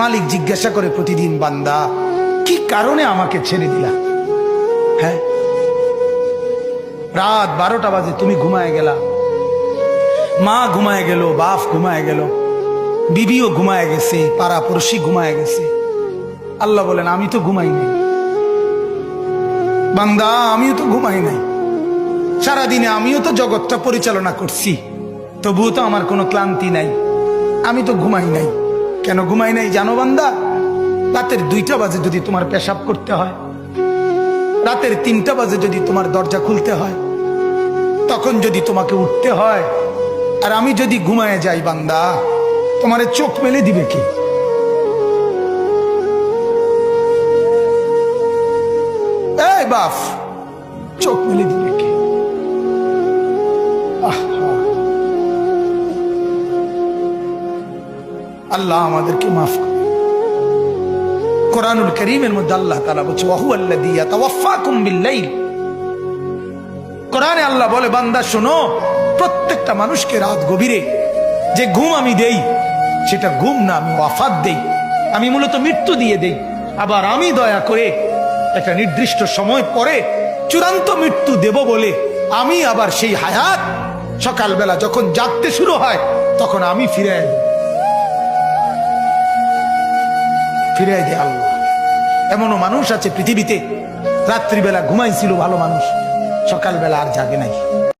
মালিক জিজ্ঞাসা করে প্রতিদিন, বান্দা কি কারণে আমাকে ছেড়ে দিলা? হ্যাঁ, রাত 12টা বাজে তুমি ঘুমায় গেলা, মা ঘুমায় গেল, বাপ ঘুমায় গেল, বিবিও ঘুমায় গেছে, পাড়া পড়শি ঘুমায় গেছে। আল্লাহ বলেন আমি তো ঘুমাই নাই বান্দা, আমিও তো ঘুমাই নাই। সারাদিনে আমিও তো জগৎটা পরিচালনা করছি, তবুও তো আমার কোনো ক্লান্তি নাই, আমি তো ঘুমাই নাই। কেন ঘুমাই নাই জানো বান্দা? রাতের 2টা বাজে যদি তোমার পেশাব করতে হয়, রাতের 3টা বাজে যদি তোমার দরজা খুলতে হয়, তখন যদি তোমাকে উঠতে হয়, আর আমি যদি ঘুমায় যাই বান্দা, তোমারে চোখ মেলে দিবে কি? এই বাপ, চোখ মেলে দিবে কি? আল্লাহ আমাদেরকে মাফ করে। কোরআনুল কারীমের মধ্যে আল্লাহ তাআলা বলছে ওয়াহুয়াল্লাযী ইয়াতাওয়াফাকুম বিল্লাইল। কোরআনে আল্লাহ বলে, বান্দা শোনো, প্রত্যেকটা মানুষকে রাত গভীরে যে ঘুম আমি দেই, সেটা ঘুম না, আমি ওয়াফাত দেই, আমি মূলত মৃত্যু দিয়ে দেই। আবার আমি দয়া করে একটা নির্দিষ্ট সময় পরে চূড়ান্ত মৃত্যু দেব বলে আমি আবার সেই হায়াত সকালবেলা যখন জাগতে শুরু হয় তখন আমি ফিরে দেয় আল্লাহ। এমনও মানুষ আছে পৃথিবীতে, রাত্রিবেলা ঘুমাইছিল ভালো মানুষ, সকালবেলা আর জাগে নাই।